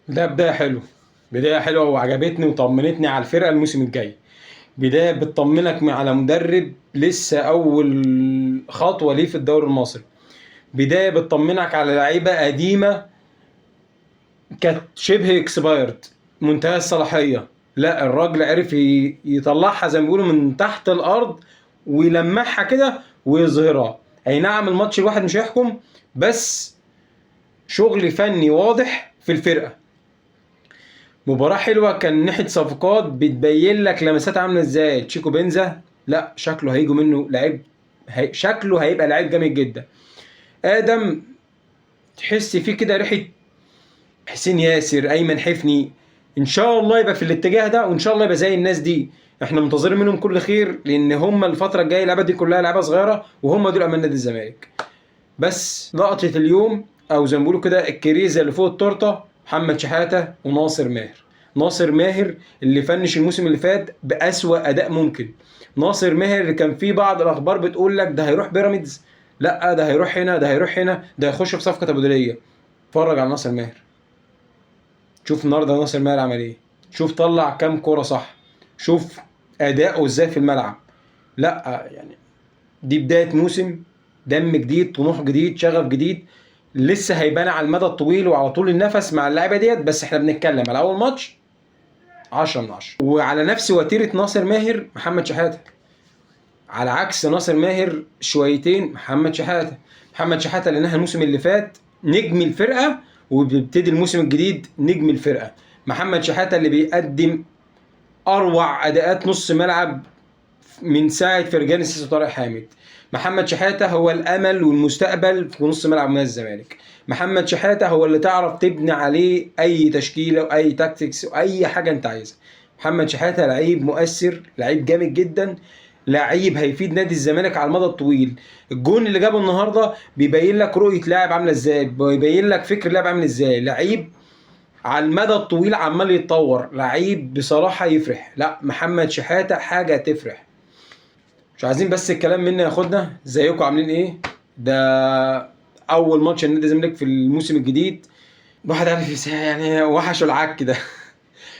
ده بداية حلوة. بداية حلوة وعجبتني وطمنتني على الفرقة الموسم الجاي. بداية بتطمنك على مدرب لسه أول خطوة ليه في الدوري المصري. بداية بتطمنك على لعيبة قديمة كانت شبه اكسبايرد، منتهى الصلاحية. لا الراجل عرف يطلعها زي ما بيقولوا من تحت الأرض ويلمعها كده ويظهرها. أي نعم الماتش الواحد مش هيحكم، بس شغل فني واضح في الفرقة. مباراة حلوة كان من ناحية صفقات بتبين لك لمسات عاملة ازاي. تشيكو بنزا لا شكله هيجوا منه لعيب، شكله هيبقى لعيب جامد جدا. آدم تحس فيه كده ريحة حسين ياسر، أيمن حفني. إن شاء الله يبقى في الاتجاه ده، وإن شاء الله يبقى زي الناس دي. احنا منتظرين منهم كل خير، لأن هم الفترة الجاية اللعبة دي كلها لعبة صغيرة، وهم دول أمال نادي الزمالك. بس لقطة اليوم او زي ما بيقولوا كده الكريزه اللي فوق التورته، محمد شحاته وناصر ماهر. ناصر ماهر اللي فنش الموسم اللي فات بأسوأ اداء ممكن. ناصر ماهر اللي كان في بعض الاخبار بتقول لك ده هيروح بيراميدز، لا ده هيروح هنا، ده هيروح هنا، ده هيخش في صفقه تبادليه. اتفرج على ناصر ماهر، شوف النهارده ناصر ماهر عمل ايه. شوف طلع كام كوره صح، شوف اداؤه ازاي في الملعب. لا يعني دي بداية موسم، دم جديد، طموح جديد، شغف جديد، لسه هيبان على المدى الطويل وعلى طول النفس مع اللعيبه ديت. بس احنا بنتكلم على اول ماتش 10 من 10. وعلى نفس وتيره ناصر ماهر محمد شحاته، على عكس ناصر ماهر شويتين محمد شحاته. محمد شحاته اللي نهى الموسم اللي فات نجم الفرقه، وبيبتدي الموسم الجديد نجم الفرقه. محمد شحاته اللي بيقدم اروع اداءات نص ملعب من ساعه فرجاني سيسي وطارق حامد. محمد شحاته هو الامل والمستقبل في نص ملعب نادي الزمالك. محمد شحاته هو اللي تعرف تبني عليه اي تشكيله واي تاكتكس واي حاجه انت عايزها. محمد شحاته لعيب مؤثر، لعيب جامد جدا، لعيب هيفيد نادي الزمالك على المدى الطويل. الجون اللي جابه النهارده بيبين لك رؤيه لاعب عامله ازاي، بيبين لك فكر لاعب عامل ازاي. لعيب على المدى الطويل عمال يتطور، لعيب بصراحه يفرح. لا محمد شحاته حاجه تفرح. مش عايزين بس الكلام منا ياخدنا. ازيكم عاملين ايه؟ ده اول ماتش لنادي الزمالك في الموسم الجديد. الواحد عارف يعني وحش العك ده.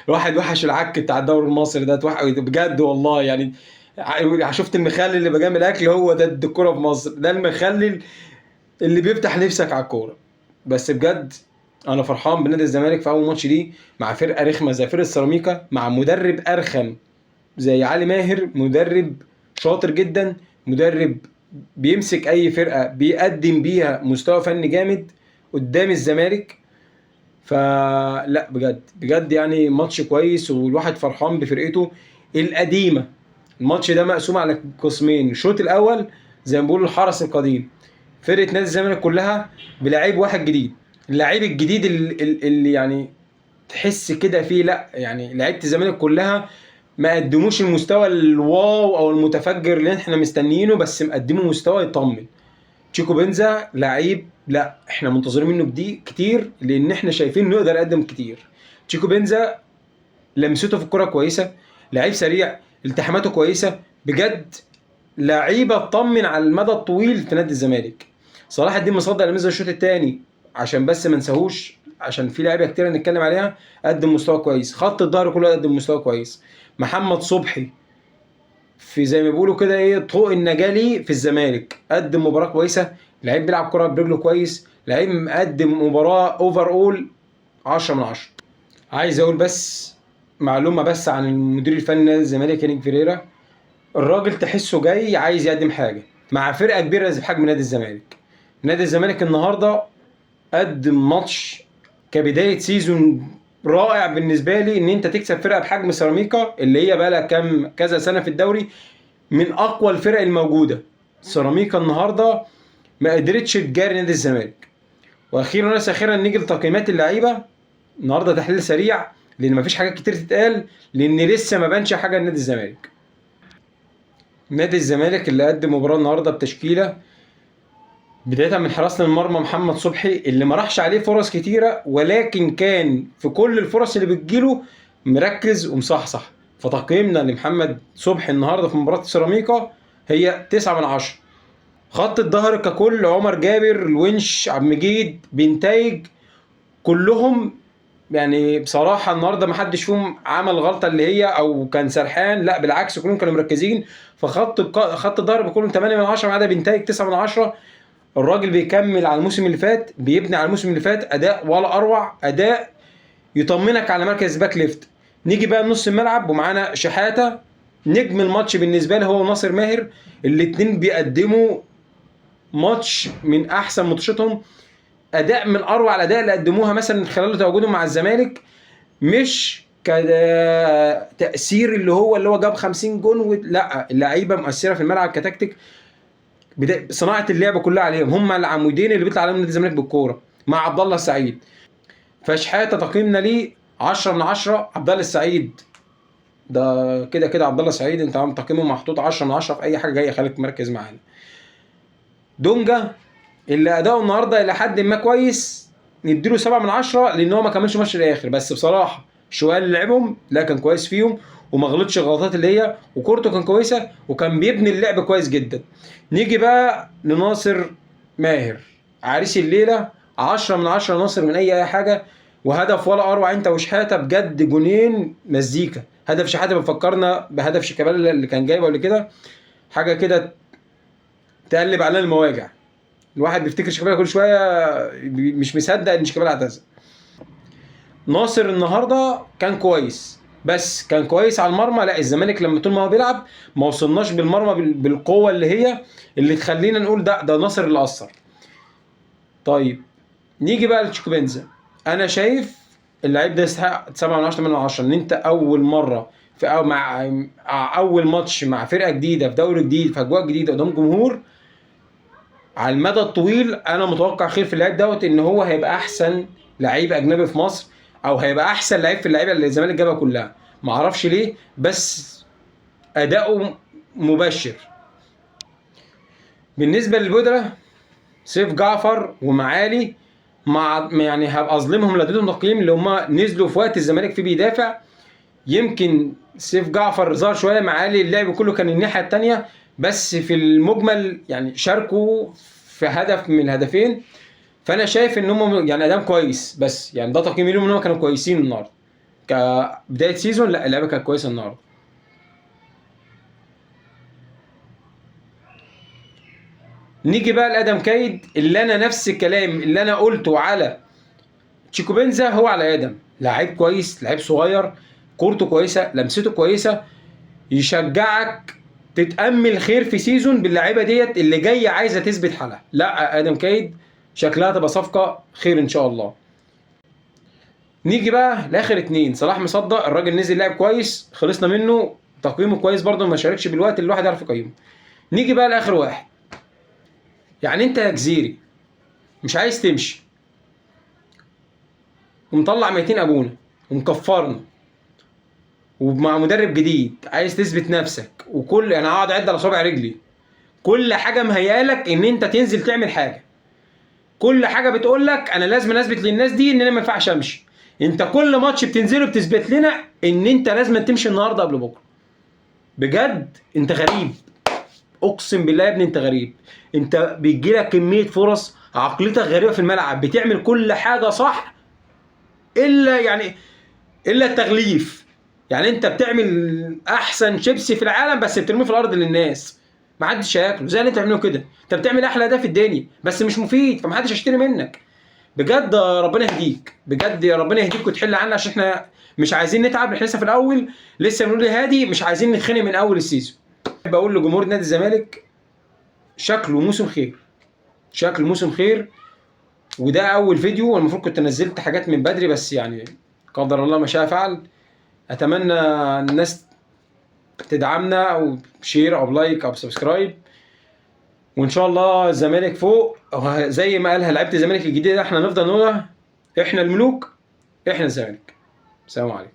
الواحد وحش العك بتاع الدوري المصري ده، بجد والله يعني. شفت المخلل اللي بجامل الاكل، هو ده الكوره في مصر، ده المخلل اللي بيفتح نفسك على الكوره. بس بجد انا فرحان بنادي الزمالك في اول ماتش ليه مع فرقه رخمه زي فرقه سيراميكا، مع مدرب ارخم زي علي ماهر، مدرب شاطر جدا، مدرب بيمسك اي فرقه بيقدم بيها مستوى فني جامد قدام الزمالك. فلا بجد بجد يعني ماتش كويس، والواحد فرحان بفرقته القديمه. الماتش ده مقسوم على قسمين. الشوط الاول زي ما بيقولوا الحرس القديم، فرقه نادي الزمالك كلها بلعيب واحد جديد. اللعيب الجديد اللي يعني تحس كده فيه، لا يعني لعيبه الزمالك كلها ما قدموش المستوى الواو او المتفجر اللي احنا مستنيينه، بس مقدموا مستوى يطمن. تشيكو بنزا لعيب، لا احنا منتظرين منه كتير، لان احنا شايفين انه يقدر يقدم كتير. تشيكو بنزا لمسته في الكرة كويسة، لعيب سريع، التحاماته كويسة بجد، لعيبة تطمن على المدى الطويل في نادي الزمالك. صلاح الدين مصدق لمسه الشوط الثاني، عشان بس ما نساهوش، عشان في لعيبه كتير نتكلم عليها. قدم مستوى كويس، خط الظهر كله قدم مستوى كويس. محمد صبحي في زي ما بيقولوا كده ايه طوق النجاه ليه في الزمالك، قدم مباراه كويسه، لعيب بيلعب كره برجله كويس، لعيب مقدم مباراه اوفر اول 10 من 10. عايز اقول بس معلومه بس عن المدير الفني نادي الزمالك يانيك فيريرا. الراجل تحسه جاي عايز يقدم حاجه مع فرقه كبيره زي بحجم نادي الزمالك. نادي الزمالك النهارده قدم ماتش كبدايه سيزون رائع بالنسبه لي، ان انت تكسب فرقه بحجم سيراميكا اللي هي بقى لها كذا سنه في الدوري، من اقوى الفرق الموجوده. سيراميكا النهارده ما قدرتش تجاري نادي الزمالك. واخيرا وليس اخيرا نيجي لتقييمات اللعيبه. النهارده تحليل سريع، لان مفيش حاجات كتير تتقال، لان لسه ما بانش حاجه لنادي الزمالك. نادي الزمالك اللي قدم مباراه النهارده بتشكيله، بداية من حراسة المرمى محمد صبحي اللي ما راحش عليه فرص كتيرة، ولكن كان في كل الفرص اللي بتجيله مركز ومصحصح. فتقييمنا لمحمد صبحي النهارده في مباراة سيراميكا هي 9 من 10. خط الظهر ككل، عمر جابر، الونش، عبد المجيد، بنتايج، كلهم يعني بصراحه النهارده ما حدش فيهم عمل غلطه اللي هي او كان سرحان، لا بالعكس كلهم كانوا مركزين. خط الضرب كلهم 8 من 10 ما عدا بنتايج 9 من 10. الراجل بيكمل على الموسم اللي فات، بيبني على الموسم اللي فات اداء ولا اروع، اداء يطمنك على مركز باك ليفت. نيجي بقى نص الملعب ومعانا شحاته، نجم الماتش بالنسبه لي هو ناصر ماهر. الاتنين بيقدموا ماتش من احسن ماتشاتهم، اداء من اروع الاداء اللي قدموها مثلا خلال تواجدهم مع الزمالك. مش كتأثير اللي هو جاب 50 جون لا، اللعيبه مؤثره في الملعب كتكتيك. صناعه اللعبه كلها عليهم، هم العمودين اللي بيطلع عليهم نادي الزمالك بالكوره مع عبد الله السعيد. فشحاته تقييمنا ليه 10 من 10. عبد الله السعيد ده كده كده عبد الله السعيد انت عم تقييمه محطوط 10 من 10 في اي حاجه جايه، خليك مركز معانا. دونجا اللي اداؤه النهارده الى حد ما كويس، نديله 7 من 10 لان هو ما كملش ماتش للاخر، بس بصراحه شويه اللي لعبهم لا كان كويس فيهم وما غلطش الغلطات اللي هي، وكورته كان كويسه وكان بيبني اللعب كويس جدا. نيجي بقى لناصر ماهر عريس الليله، 10 من 10 ناصر من اي حاجه. وهدف ولا اروع انت وشحاته بجد، جونين مزيكا. هدف شحاته بيفكرنا بهدف شيكابالا اللي كان جايبه قبل كده، حاجه كده تقلب علينا المواجع. الواحد بيفتكر شيكابالا كل شويه مش مصدق ان شيكابالا اعتزل. ناصر النهارده كان كويس، بس كان كويس على المرمى. لا الزمالك لما طول ما هو بيلعب ما وصلناش بالمرمى بالقوه اللي هي اللي تخلينا نقول ده ناصر اللي اثر. طيب نيجي بقى لتشيكوبينزا. انا شايف اللعيب ده يستحق 7 من 10 8 من 10. ان انت اول مره في مع اول ماتش مع فرقه جديده في دوري جديد في اجواء جديده قدام جمهور، على المدى الطويل انا متوقع خير في اللعيب دوت، ان هو هيبقى احسن لعيب اجنبي في مصر، او هيبقى احسن لعيب في اللعيبه اللي الزمالك جابها كلها. ما اعرفش ليه بس اداؤه مبشر. بالنسبه للبودره، سيف جعفر ومعالي مع يعني هبقى اظلمهم لو اديتهم تقييم اللي هم نزلوا في وقت الزمالك فيه بيدافع. يمكن سيف جعفر ظهر شويه، معالي اللعب كله كان الناحيه الثانيه، بس في المجمل يعني شاركوا في هدف من الهدفين. فانا شايف ان هم يعني اداء كويس، بس يعني ده تقييمي لهم ان هم كانوا كويسين النهارده كبدايه سيزون. لا اللعبه كانت كويسه النهارده. نيجي بقى لادم كايد، اللي انا نفس الكلام اللي انا قلته على تشيكوبينزا هو على ادم. لعيب كويس، لعيب صغير، كورته كويسه، لمسته كويسه، يشجعك تتامل خير في سيزون باللعيبه ديت اللي جايه عايزه تثبت حالها. لا ادم كايد شكلها تبقى صفقه خير ان شاء الله. نيجي بقى لاخر اتنين، صلاح مصدق الراجل نزل لعب كويس خلصنا منه، تقييمه كويس برضه، ما شاركش بالوقت اللي الواحد يعرف يقيمه. نيجي بقى لاخر واحد، يعني انت يا جزيري مش عايز تمشي ومطلع 200 ابونا ومكفرنا ومع مدرب جديد عايز تثبت نفسك، وكل انا هقعد اعد على صابع رجلي كل حاجه مهيالك ان انت تنزل تعمل حاجه. كل حاجه بتقول لك انا لازم اثبت للناس دي ان انا ما ينفعش امشي. انت كل ماتش بتنزله بتثبت لنا ان انت لازم تمشي النهارده قبل بكره. بجد انت غريب، اقسم بالله يا ابني انت غريب. انت بيجي لك كميه فرص، عقليتك غريبه في الملعب، بتعمل كل حاجه صح الا التغليف. يعني انت بتعمل احسن شيبسي في العالم بس بترميه في الارض للناس، ما حدش هياكله زي اللي انت بتعمله كده. انت بتعمل احلى ده في الدنيا بس مش مفيد، فما حدش هيشتري منك. بجد ربنا يهديك، بجد يا ربنا يهديك وتحل عنا، عشان احنا مش عايزين نتعب، احنا لسه في الاول، لسه بنقول هادي، مش عايزين نتخانق من اول السيزون. بقول لجمهور نادي الزمالك شكله موسم خير، شكله موسم خير. وده اول فيديو، المفروض كنت نزلت حاجات من بدري بس يعني قدر الله ما شاء فعل. اتمنى الناس تدعمنا او بشير او بلايك او سبسكرايب، وان شاء الله الزمالك فوق. زي ما قالها لعيبه الزمالك الجديده، احنا نفضل نقولها، احنا الملوك، احنا الزمالك. السلام عليكم.